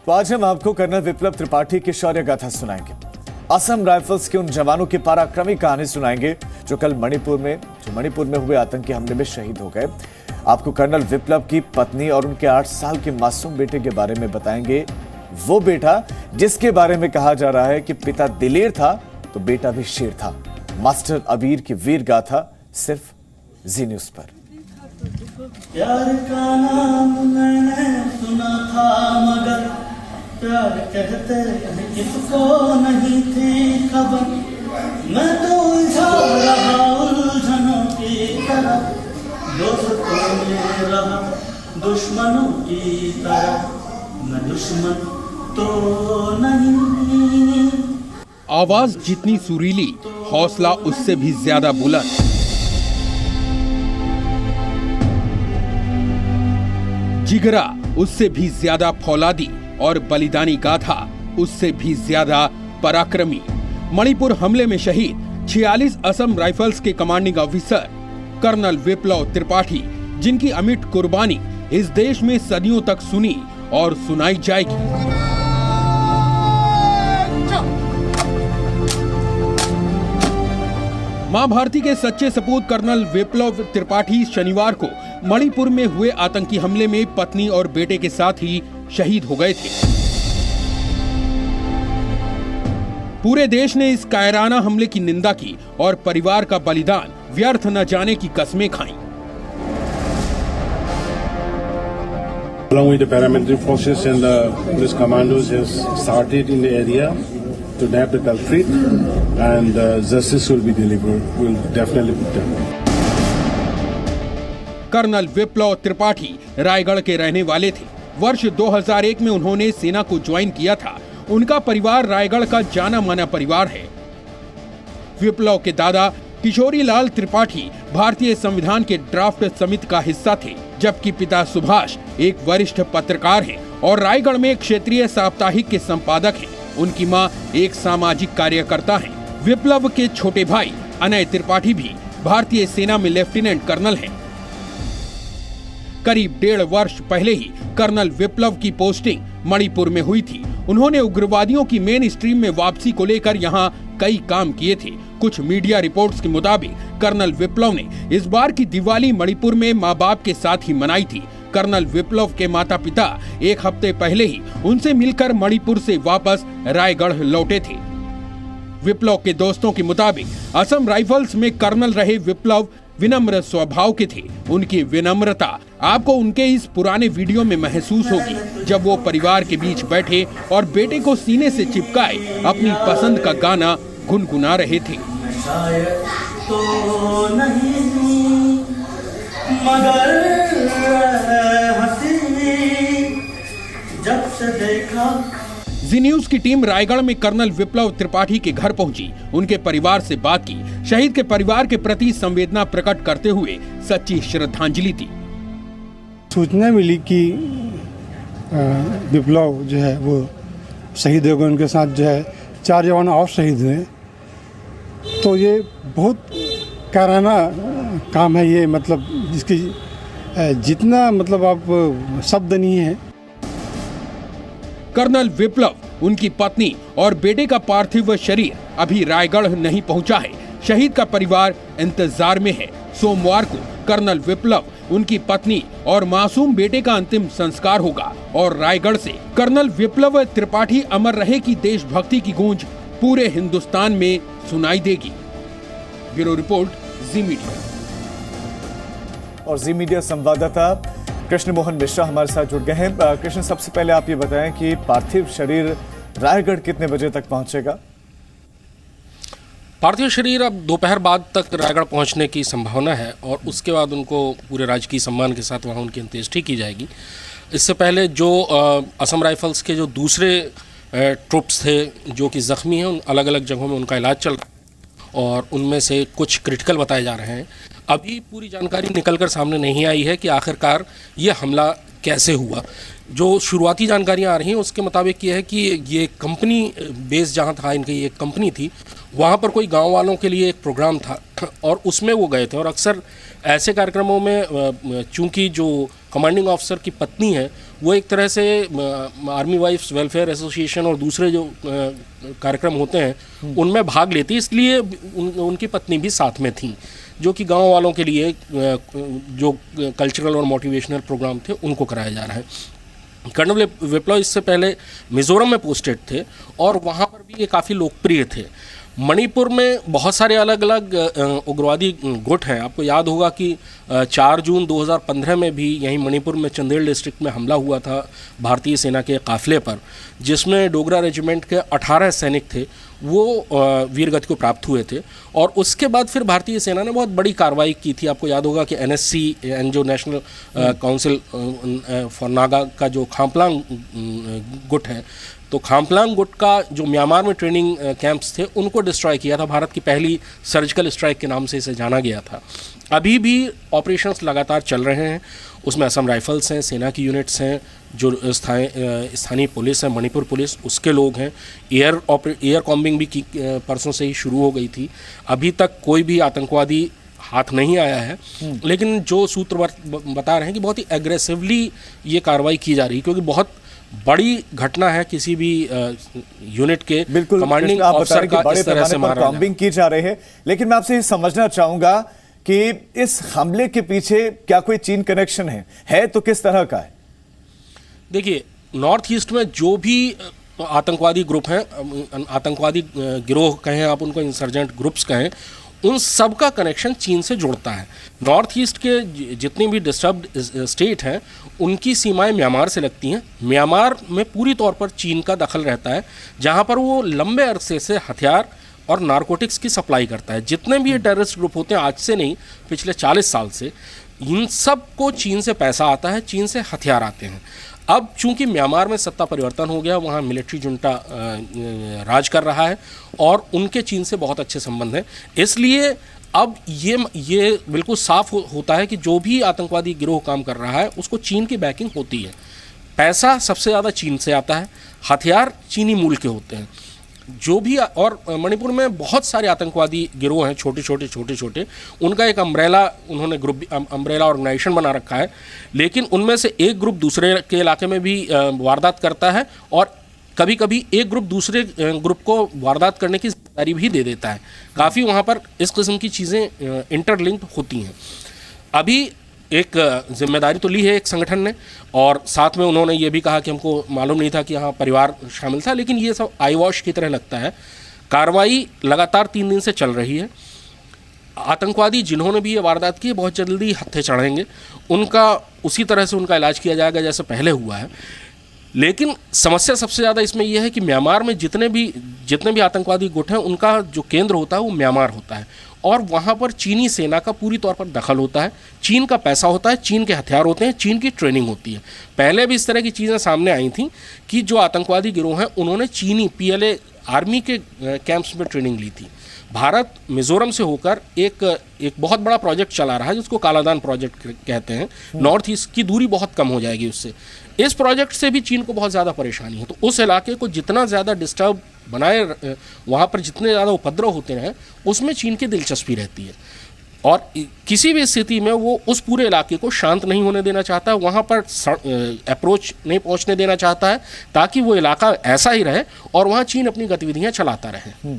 तो आज हम आपको कर्नल विप्लव त्रिपाठी की शौर्य गाथा सुनाएंगे। असम राइफल्स के उन जवानों की पराक्रमी कहानी सुनाएंगे जो कल मणिपुर में हुए आतंकी हमले में शहीद हो गए। आपको कर्नल विप्लव की पत्नी और उनके 8 साल के मासूम बेटे के बारे में बताएंगे। वो बेटा जिसके बारे में कहा जा रहा है कि पिता दिलेर था तो बेटा भी शेर था। मास्टर अबीर की वीर गाथा सिर्फ जी न्यूज पर। प्यार का नाम मैंने सुना था मगर प्यार कहते किसको नहीं थी खबर। मैं तो उलझा रहा उलझनों की तरह, दोस्तों में रहा दुश्मनों की तरह। मैं दुश्मन तो नहीं। आवाज जितनी सुरीली, हौसला उससे भी ज्यादा बुलंद। जिगरा उससे भी ज्यादा फौलादी और बलिदानी गाथा उससे भी ज्यादा पराक्रमी। मणिपुर हमले में शहीद 46 असम राइफल्स के commanding officer colonel Viplav Tripathi, जिनकी अमिट कुर्बानी इस देश में सदियों तक सुनी और सुनाई जाएगी। मां भारती के सच्चे सपूत कर्नल विप्लव त्रिपाठी शनिवार को मणिपुर में हुए आतंकी हमले में पत्नी और बेटे के साथ ही शहीद हो गए थे। पूरे देश ने इस कायराना हमले की निंदा की और परिवार का बलिदान व्यर्थ न जाने की कस्में खाईं। Along with the paramilitary forces and the police commandos has started in the area to nab the culprit, and justice will be delivered. Will definitely be done. Colonel Viplav Tripathi Raigarh के रहने वाले थे। वर्ष 2001 में उन्होंने सेना को ज्वाइन किया था। उनका परिवार रायगढ़ का जाना माना परिवार है। विप्लव के दादा किशोरी लाल त्रिपाठी भारतीय संविधान के ड्राफ्ट समिति का हिस्सा थे, जबकि पिता सुभाष एक वरिष्ठ पत्रकार हैं और रायगढ़ में क्षेत्रीय साप्ताहिक के संपादक हैं। उनकी मां एक सामाजिक कार्यकर्ता हैं। विप्लव के छोटे भाई अनय त्रिपाठी भी भारतीय सेना में लेफ्टिनेंट कर्नल हैं। करीब 1.5 वर्ष पहले ही कर्नल विप्लव की पोस्टिंग मणिपुर में हुई थी। उन्होंने उग्रवादियों की मेन स्ट्रीम में वापसी को लेकर यहाँ कई काम किए थे। कुछ मीडिया रिपोर्ट्स के मुताबिक कर्नल विप्लव ने इस बार की दिवाली मणिपुर में माँ बाप के साथ ही मनाई थी। कर्नल विप्लव के माता पिता 1 हफ्ते पहले ही उनसे मिलकर मणिपुर से वापस रायगढ़ लौटे थे। विप्लव के दोस्तों के मुताबिक असम राइफल्स में कर्नल रहे विप्लव विनम्र स्वभाव के थे। उनकी विनम्रता आपको उनके इस पुराने वीडियो में महसूस होगी, जब वो परिवार के बीच बैठे और बेटे को सीने से चिपकाए अपनी पसंद का गाना गुनगुना रहे थे। तो नहीं मगर जब से देखा। जी न्यूज की टीम रायगढ़ में कर्नल विप्लव त्रिपाठी के घर पहुंची, उनके परिवार से बात की। शहीद के परिवार के प्रति संवेदना प्रकट करते हुए सच्ची श्रद्धांजलि दी। सूचना मिली कि विप्लव जो है वो शहीद हो गए। उनके साथ जो है 4 जवान और शहीद हुए। तो ये बहुत कायराना काम है ये, मतलब जिसकी जितना मतलब आप शब्द नहीं है। कर्नल विप्लव, उनकी पत्नी और बेटे का पार्थिव शरीर अभी रायगढ़ नहीं पहुंचा है। शहीद का परिवार इंतजार में है। सोमवार को कर्नल विप्लव, उनकी पत्नी और मासूम बेटे का अंतिम संस्कार होगा और रायगढ़ से कर्नल विप्लव त्रिपाठी अमर रहे की देशभक्ति की गूंज पूरे हिंदुस्तान में सुनाई देगी। ब्यूरो रिपोर्ट, जी मीडिया। और जी मीडिया संवाददाता कृष्ण मोहन मिश्रा हमारे साथ जुड़ गए हैं। कृष्ण, सबसे पहले आप ये बताएं कि पार्थिव शरीर रायगढ़ कितने बजे तक पहुंचेगा? पार्थिव शरीर अब दोपहर बाद तक रायगढ़ पहुंचने की संभावना है और उसके बाद उनको पूरे राजकीय सम्मान के साथ वहां उनकी अंत्येष्टि की जाएगी। इससे पहले जो असम राइफल्स के जो दूसरे ट्रुप्स थे जो कि जख्मी हैं, उन अलग अलग जगहों में उनका इलाज चल रहा है और उनमें से कुछ क्रिटिकल बताए जा रहे हैं। अभी पूरी जानकारी निकलकर सामने नहीं आई है कि आखिरकार ये हमला कैसे हुआ। जो शुरुआती जानकारियां आ रही हैं उसके मुताबिक ये है कि ये कंपनी बेस जहां था, इनकी एक कंपनी थी, वहां पर कोई गांव वालों के लिए एक प्रोग्राम था और उसमें वो गए थे। और अक्सर ऐसे कार्यक्रमों में चूंकि जो कमांडिंग ऑफिसर की पत्नी है वो एक तरह से आर्मी वाइफ्स वेलफेयर एसोसिएशन और दूसरे जो कार्यक्रम होते हैं उनमें भाग लेती, इसलिए उनकी पत्नी भी साथ में थी, जो कि गांव वालों के लिए जो कल्चरल और मोटिवेशनल प्रोग्राम थे उनको कराया जा रहा है। कर्नल विप्लव इससे पहले मिजोरम में पोस्टेड थे और वहाँ पर भी ये काफ़ी लोकप्रिय थे। मणिपुर में बहुत सारे अलग अलग उग्रवादी गुट हैं। आपको याद होगा कि 4 जून 2015 में भी यहीं मणिपुर में चंदेल डिस्ट्रिक्ट में हमला हुआ था भारतीय सेना के काफिले पर, जिसमें डोगरा रेजिमेंट के 18 सैनिक थे, वो वीरगति को प्राप्त हुए थे। और उसके बाद फिर भारतीय सेना ने बहुत बड़ी कार्रवाई की थी। आपको याद होगा कि NSC जो नेशनल काउंसिल फॉर नागा का जो खाम्पलांग गुट है, तो खाम्पलांग गुट का जो म्यांमार में ट्रेनिंग कैंप्स थे उनको डिस्ट्रॉय किया था। भारत की पहली सर्जिकल स्ट्राइक के नाम से इसे जाना गया था। अभी भी ऑपरेशंस लगातार चल रहे हैं, उसमें असम राइफल्स हैं, सेना की यूनिट्स हैं, जो स्थानीय पुलिस है, मणिपुर पुलिस, उसके लोग हैं। एयर कॉम्बिंग भी की परसों से ही शुरू हो गई थी। अभी तक कोई भी आतंकवादी हाथ नहीं आया है, लेकिन जो सूत्र बता रहे हैं कि बहुत ही एग्रेसिवली ये कार्रवाई की जा रही है, क्योंकि बहुत बड़ी घटना है किसी भी यूनिट के कमांडिंग ऑफिसर का इस तरह से मारा बॉम्बिंग की जा रही है। लेकिन मैं आपसे ये समझना चाहूंगा कि इस हमले के पीछे क्या कोई चीन कनेक्शन है तो किस तरह का है? देखिए, नॉर्थ ईस्ट में जो भी आतंकवादी ग्रुप हैं, आतंकवादी गिरोह कहें आप उनको, इंसर्जेंट ग्रुप्स कहें, उन सब का कनेक्शन चीन से जुड़ता है। नॉर्थ ईस्ट के जितनी भी डिस्टर्ब्ड स्टेट हैं उनकी सीमाएं म्यांमार से लगती हैं। म्यांमार में पूरी तौर पर चीन का दखल रहता है, जहां पर वो लंबे अरसे से हथियार और नारकोटिक्स की सप्लाई करता है। जितने भी ये टेररिस्ट ग्रुप होते हैं, आज से नहीं, पिछले 40 साल से इन सब को चीन से पैसा आता है, चीन से हथियार आते हैं। अब चूंकि म्यांमार में सत्ता परिवर्तन हो गया, वहाँ मिलिट्री जुंटा राज कर रहा है और उनके चीन से बहुत अच्छे संबंध हैं, इसलिए अब ये बिल्कुल साफ होता है कि जो भी आतंकवादी गिरोह काम कर रहा है उसको चीन की बैकिंग होती है। पैसा सबसे ज़्यादा चीन से आता है, हथियार चीनी मूल के होते हैं। जो भी, और मणिपुर में बहुत सारे आतंकवादी गिरोह हैं, छोटे छोटे, उनका एक उन्होंने ग्रुप अम्ब्रेला ऑर्गेनाइजेशन बना रखा है, लेकिन उनमें से एक ग्रुप दूसरे के इलाके में भी वारदात करता है और कभी कभी एक ग्रुप दूसरे ग्रुप को वारदात करने की जिम्मेदारी भी दे देता है। काफ़ी वहाँ पर इस किस्म की चीज़ें इंटरलिंक्ड होती हैं। अभी एक जिम्मेदारी तो ली है एक संगठन ने, और साथ में उन्होंने ये भी कहा कि हमको मालूम नहीं था कि यहाँ परिवार शामिल था, लेकिन ये सब आई वॉश की तरह लगता है। कार्रवाई लगातार 3 दिन से चल रही है। आतंकवादी जिन्होंने भी ये वारदात की बहुत जल्दी हत्थे चढ़ेंगे, उनका उसी तरह से उनका इलाज किया जाएगा जैसे पहले हुआ है। लेकिन समस्या सबसे ज़्यादा इसमें यह है कि म्यांमार में जितने भी आतंकवादी गुट हैं उनका जो केंद्र होता है वो म्यांमार होता है, और वहाँ पर चीनी सेना का पूरी तौर पर दखल होता है, चीन का पैसा होता है, चीन के हथियार होते हैं, चीन की ट्रेनिंग होती है। पहले भी इस तरह की चीज़ें सामने आई थी कि जो आतंकवादी गिरोह हैं उन्होंने चीनी PLA आर्मी के कैंप्स में ट्रेनिंग ली थी। भारत मिजोरम से होकर एक बहुत बड़ा प्रोजेक्ट चला रहा है जिसको कालादान प्रोजेक्ट कहते हैं। नॉर्थ ईस्ट की दूरी बहुत कम हो जाएगी उससे। इस प्रोजेक्ट से भी चीन को बहुत ज़्यादा परेशानी है, तो उस इलाके को जितना ज़्यादा डिस्टर्ब बनाए, वहाँ पर जितने ज़्यादा उपद्रव होते हैं, उसमें चीन की दिलचस्पी रहती है और किसी भी स्थिति में वो उस पूरे इलाके को शांत नहीं होने देना चाहता है, वहाँ पर अप्रोच नहीं पहुँचने देना चाहता है, ताकि वो इलाका ऐसा ही रहे और वहाँ चीन अपनी गतिविधियाँ चलाता रहे।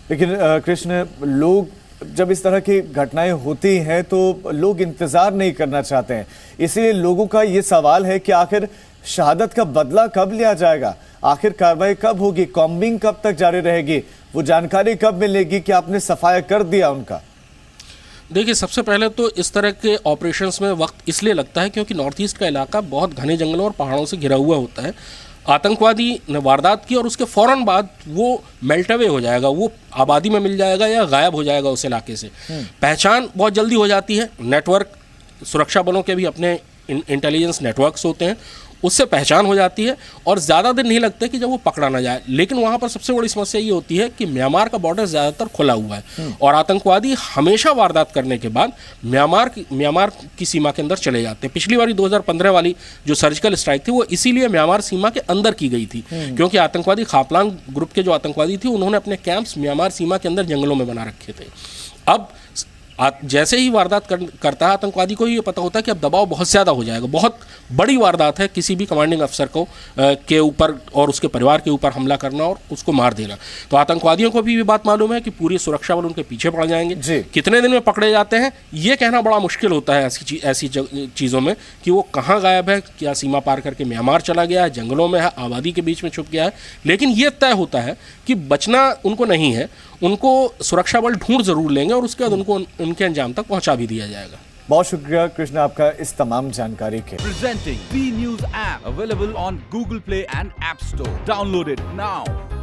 लेकिन कृष्ण, लोग जब इस तरह की घटनाएं होती हैं तो लोग इंतजार नहीं करना चाहते हैं, इसलिए लोगों का ये सवाल है कि आखिर शहादत का बदला कब लिया जाएगा, आखिर कार्रवाई कब होगी, कॉम्बिंग कब तक जारी रहेगी, वो जानकारी कब मिलेगी कि आपने सफाया कर दिया उनका? देखिए, सबसे पहले तो इस तरह के ऑपरेशंस में वक्त इसलिए लगता है क्योंकि नॉर्थ ईस्ट का इलाका बहुत घने जंगलों और पहाड़ों से घिरा हुआ होता है। आतंकवादी ने वारदात की और उसके फ़ौरन बाद वो मेल्ट अवे हो जाएगा, वो आबादी में मिल जाएगा या गायब हो जाएगा उस इलाके से। पहचान बहुत जल्दी हो जाती है। नेटवर्क, सुरक्षा बलों के भी अपने इंटेलिजेंस नेटवर्क्स होते हैं, उससे पहचान हो जाती है और ज़्यादा दिन नहीं लगते कि जब वो पकड़ा ना जाए। लेकिन वहाँ पर सबसे बड़ी समस्या ये होती है कि म्यांमार का बॉर्डर ज़्यादातर खुला हुआ है और आतंकवादी हमेशा वारदात करने के बाद म्यांमार की सीमा के अंदर चले जाते हैं। पिछली बारी 2015 वाली जो सर्जिकल स्ट्राइक थी वो इसीलिए म्यांमार सीमा के अंदर की गई थी, क्योंकि आतंकवादी खापलांग ग्रुप के जो आतंकवादी थे उन्होंने अपने कैंप्स म्यांमार सीमा के अंदर जंगलों में बना रखे थे। अब जैसे ही वारदात करता है आतंकवादी को ये पता होता है कि अब दबाव बहुत ज़्यादा हो जाएगा, बहुत बड़ी वारदात है किसी भी कमांडिंग अफसर को के ऊपर और उसके परिवार के ऊपर हमला करना और उसको मार देना। तो आतंकवादियों को भी ये बात मालूम है कि पूरी सुरक्षा बल उनके पीछे पड़ जाएंगे। कितने दिन में पकड़े जाते हैं ये कहना बड़ा मुश्किल होता है ऐसी चीज़ों में कि वो कहाँ गायब है, क्या सीमा पार करके म्यांमार चला गया है, जंगलों में है, आबादी के बीच में छुप गया है। लेकिन ये तय होता है कि बचना उनको नहीं है, उनको सुरक्षा बल ढूंढ जरूर लेंगे और उसके बाद उनको उनके अंजाम तक पहुंचा भी दिया जाएगा। बहुत शुक्रिया कृष्णा आपका इस तमाम जानकारी के। Presenting B News app available on Google Play and App Store. Download it now.